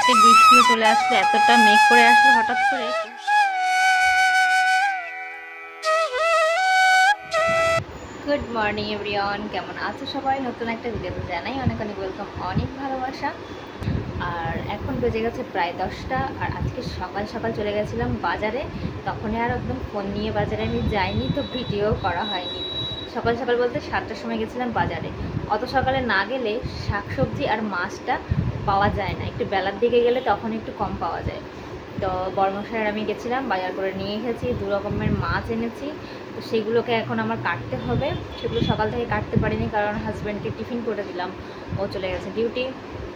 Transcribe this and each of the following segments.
দেখতে বৃষ্টিও চলে আসলো, এতটা মেঘ করে আসলো হঠাৎ করে। গুড মর্নিং এভরিওয়ান, কেমন আছো সবাই? নতুন একটা ভিডিওতে জানাই অনেক অনেক ওয়েলকাম, অনেক ভালোবাসা। আর এখন বেজে গেছে প্রায় 10টা। আর আজকে সকাল সকাল চলে গেছিলাম বাজারে। তখনই আর একদম ফোন নিয়ে বাজারে আমি যাইনি, তো ভিডিও করা হয়নি। সকাল সকাল বলতে 7টার সময় গেছিলাম বাজারে। অত সকালে না গেলে শাকসবজি আর মাছটা পাওয়া যায় না, একটু বেলার দিকে গেলে তখন একটু কম পাওয়া যায়। তো বড়মশাই আর আমি গেছিলাম, বাজার করে নিয়ে এসেছি, 2 রকমের মাছ এনেছি। তো সেগুলোকে এখন আমার কাটতে হবে। সেগুলো সকাল থেকে কাটতে পারিনি, কারণ হাজব্যান্ডকে টিফিন করে দিলাম, ও চলে গেছে ডিউটি।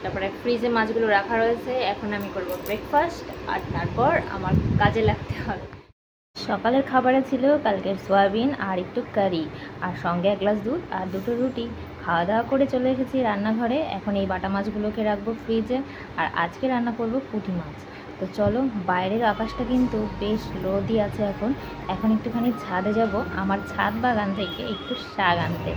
তারপরে ফ্রিজে মাছগুলো রাখা রয়েছে, এখন আমি করব ব্রেকফাস্ট, আর তারপর আমার কাজে লাগতে হবে। সকালের খাবারে ছিল কালকের সয়াবিন আর একটু কারি, আর সঙ্গে 1 গ্লাস দুধ আর 2টো রুটি। খাওয়া দাওয়া করে চলে এসেছি রান্নাঘরে। এখন এই বাটা মাছগুলোকে রাখবো ফ্রিজে, আর আজকে রান্না করব পুঁটি মাছ। তো চলো, বাইরের আকাশটা কিন্তু বেশ রোদই আছে এখন। এখন একটুখানি ছাদে যাব, আমার ছাদ বাগান থেকে একটু শাক আনতে।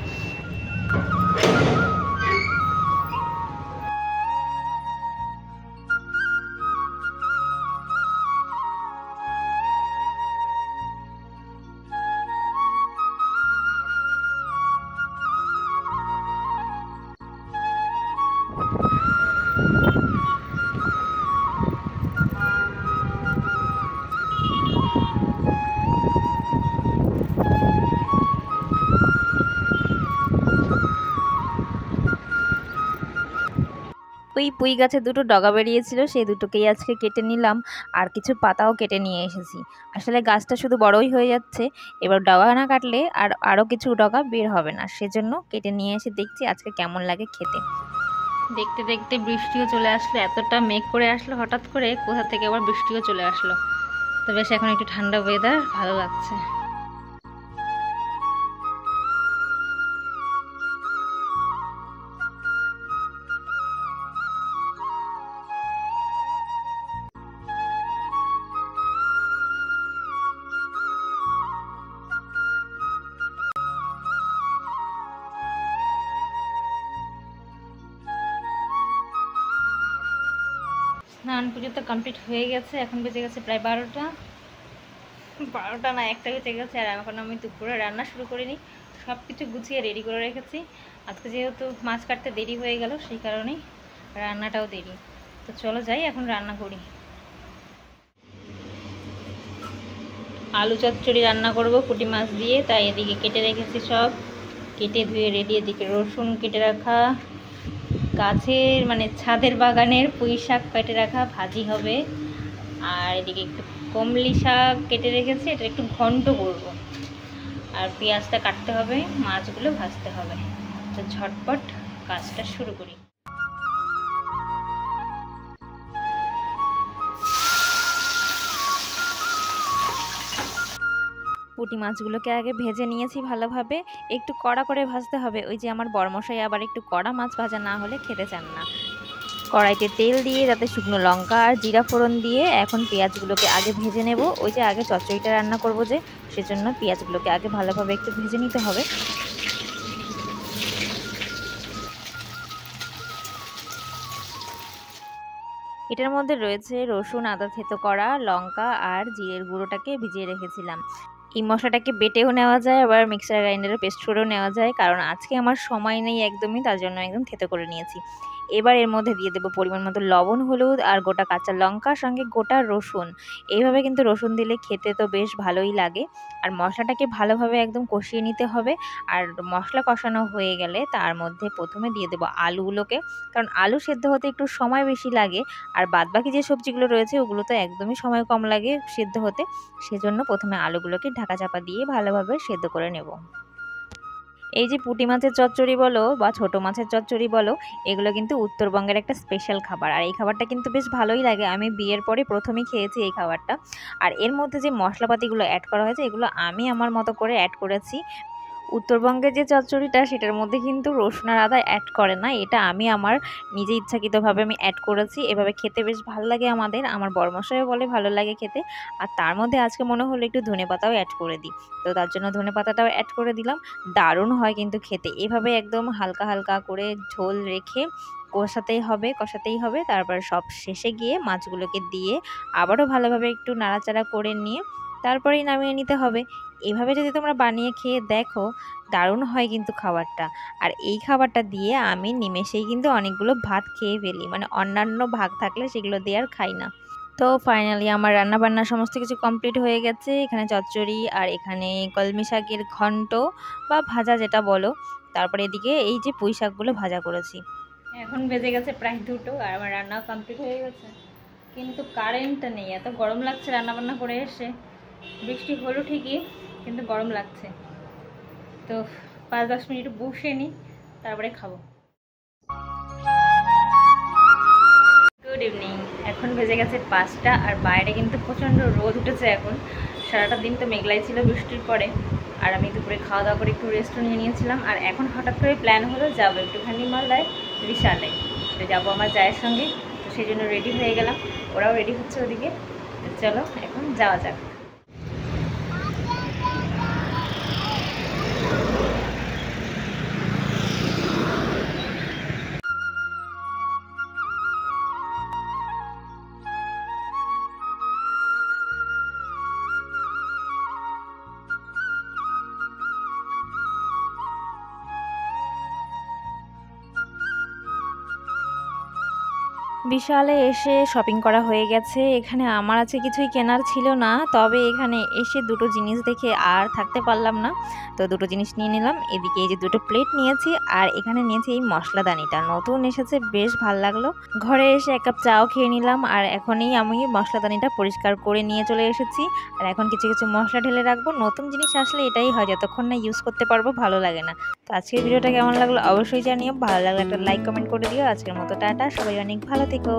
ওই পুঁই গাছে 2টো ডগা বেরিয়েছিল, সেই 2টোকেই আজকে কেটে নিলাম, আর কিছু পাতাও কেটে নিয়ে এসেছি। আসলে গাছটা শুধু বড়ই হয়ে যাচ্ছে, এবার ডগা না কাটলে আরও কিছু ডগা বের হবে না, সেজন্য কেটে নিয়ে এসে দেখছি আজকে কেমন লাগে খেতে। দেখতে দেখতে বৃষ্টিও চলে আসলো, এতটা মেঘ করে আসলো হঠাৎ করে, কোথা থেকে আবার বৃষ্টিও চলে আসলো। তো বেশ এখন একটু ঠান্ডা ওয়েদার, ভালো লাগছে। স্নান পুজো তো কমপ্লিট হয়ে গেছে, এখন বেজে গেছে প্রায় 12টা। 12টা না, 1টা বেজে গেছে। আর এখন আমি দুপুরে রান্না শুরু করিনি, সব কিছু গুছিয়ে রেডি করে রেখেছি। আজকে যেহেতু মাছ কাটতে দেরি হয়ে গেল, সেই কারণেই রান্নাটাও দেরি। তো চলো যাই, এখন রান্না করি। আলু চচ্চড়ি রান্না করব পুঁটি মাছ দিয়ে, তাই এদিকে কেটে রেখেছি সব, কেটে ধুয়ে রেডি। এদিকে রসুন কেটে রাখা, গাছের মানে ছাদের বাগানের পুঁই শাক কেটে রাখা, ভাজি হবে। আর এদিকে একটু কমলি শাক কেটে রেখেছি, এটা একটু ঘন্ট করব। আর পেঁয়াজটা কাটতে হবে, মাছগুলো ভাজতে হবে। তো ঝটপট কাজটা শুরু করি। পুঁটি মাছগুলোকে আগে ভেজে নিয়েছি ভালোভাবে, একটু কড়া করে ভাজতে হবে। ওই যে আমার বড়মশাই আবার একটু কড়া মাছ ভাজা না হলে খেতে চান না। কড়াইতে তেল দিয়ে তাতে শুকনো লঙ্কা আর জিরা ফোড়ন দিয়ে এখন পেঁয়াজগুলোকে আগে ভেজে নেব। ওই যে আগে চচ্চড়িটা রান্না করব যে, সেজন্য পেঁয়াজগুলোকে আগে ভালোভাবে একটু ভেজে নিতে হবে। এটার মধ্যে রয়েছে রসুন, আদা থেতো করা, লঙ্কা আর জিরের গুঁড়োটাকে ভিজিয়ে রেখেছিলাম। এই মশলাটাকে বেটেও নেওয়া যায়, আবার মিক্সার গ্রাইন্ডারে পেস্ট করেও নেওয়া যায়। কারণ আজকে আমার সময় নেই একদমই, তার জন্য একদম থেতো করে নিয়েছি। এবার এর মধ্যে দিয়ে দেবো পরিমাণ মতো লবণ, হলুদ আর গোটা কাঁচা লঙ্কা, সঙ্গে গোটা রসুন। এইভাবে কিন্তু রসুন দিলে খেতে তো বেশ ভালোই লাগে। আর মশলাটাকে ভালোভাবে একদম কষিয়ে নিতে হবে। আর মশলা কষানো হয়ে গেলে তার মধ্যে প্রথমে দিয়ে দেবো আলুগুলোকে, কারণ আলু সেদ্ধ হতে একটু সময় বেশি লাগে। আর বাদবাকি যে সবজিগুলো রয়েছে ওগুলো তো একদমই সময় কম লাগে সেদ্ধ হতে, সেজন্য প্রথমে আলুগুলোকে ঢাকা চাপা দিয়ে ভালোভাবে সেদ্ধ করে নেব। এই যে পুঁটি মাছের চচ্চড়ি বলো বা ছোট মাছের চচ্চড়ি বলো, এগুলো কিন্তু উত্তরবঙ্গের একটা স্পেশাল খাবার। আর এই খাবারটা কিন্তু বেশ ভালোই লাগে, আমি বিয়ের পরে প্রথমেই খেয়েছি এই খাবারটা। আর এর মধ্যে যে মশলাপাতিগুলো অ্যাড করা হয়েছে, এগুলো আমি আমার মতো করে অ্যাড করেছি। উত্তরবঙ্গের যে চচ্চড়িটা সেটার মধ্যে কিন্তু রসুন আর আদা অ্যাড করে না, এটা আমি আমার নিজে ইচ্ছাকৃতভাবে আমি অ্যাড করেছি। এভাবে খেতে বেশ ভালো লাগে আমাদের, আমার বড়মশাইও বলে ভালো লাগে খেতে। আর তার মধ্যে আজকে মনে হলো একটু ধনেপাতাও অ্যাড করে দিই, তো তার জন্য ধনেপাতাটাও অ্যাড করে দিলাম। দারুণ হয় কিন্তু খেতে, এভাবে একদম হালকা হালকা করে ঝোল রেখে কষাতেই হবে। তারপর সব শেষে গিয়ে মাছগুলোকে দিয়ে আবারও ভালোভাবে একটু নাড়াচাড়া করে নিয়ে তারপরেই নামিয়ে নিতে হবে। এভাবে যদি তোমরা বানিয়ে খেয়ে দেখো, দারুণ হয় কিন্তু খাবারটা। আর এই খাবারটা দিয়ে আমি নিমেষেই কিন্তু অনেকগুলো ভাত খেয়ে ফেলি, মানে অন্যান্য ভাগ থাকলে সেগুলো দিয়ে আর খাই না। তো ফাইনালি আমার রান্না বান্না সমস্ত কিছু কমপ্লিট হয়ে গেছে। এখানে চচ্চড়ি আর এখানে কলমি শাকের ঘন্ট বা ভাজা যেটা বলো, তারপরে এদিকে এই যে পুঁই শাকগুলো ভাজা করেছি। এখন বেজে গেছে প্রায় 2টো আর আমার রান্নাও কমপ্লিট হয়ে গেছে, কিন্তু কারেন্টটা নেই। এত গরম লাগছে রান্না বান্না করে এসে, বৃষ্টি হলো ঠিকই কিন্তু গরম লাগছে। তো 5-10 মিনিট বসে নিই, তারপরে খাবো। গুড ইভিনিং, এখন বেজে গেছে 5টা আর বাইরে কিন্তু প্রচণ্ড রোদ উঠেছে এখন। সারাটা দিন তো মেঘলাই ছিল বৃষ্টির পরে, আর আমি দুপুরে খাওয়া দাওয়া করে একটু রেস্ট নিয়ে নিয়েছিলাম। আর এখন হঠাৎ করে প্ল্যান হলো যাবো একটুখানি মালদায় বিশালে, তো যাবো আমার জায়ের সঙ্গে। তো সেই জন্য রেডি হয়ে গেলাম, ওরাও রেডি হচ্ছে ওদিকে। চলো এখন যাওয়া যাক। বিশালে এসে শপিং করা হয়ে গেছে। এখানে আমার আছে কিছুই কেনার ছিল না, তবে এখানে এসে দুটো জিনিস দেখে আর থাকতে পারলাম না, তো দুটো জিনিস নিয়ে নিলাম। এদিকে এই যে দুটো প্লেট নিয়েছি, আর এখানে নিয়েছি এই মশলাদানিটা, নতুন এসেছে, বেশ ভাল লাগলো। ঘরে এসে 1 কাপ চাও খেয়ে নিলাম, আর এখনই আমি মশলাদানিটা পরিষ্কার করে নিয়ে চলে এসেছি। আর এখন কিছু কিছু মশলা ঢেলে রাখবো, নতুন জিনিস আসলে এটাই হয়, যতক্ষণ না ইউজ করতে পারবো ভালো লাগে না। তো আজকের ভিডিওটা কেমন লাগলো অবশ্যই জানিও, ভালো লাগলে একটা লাইক কমেন্ট করে দিও। আজকের মতো টাটা, সবাই অনেক ভালো থেকো।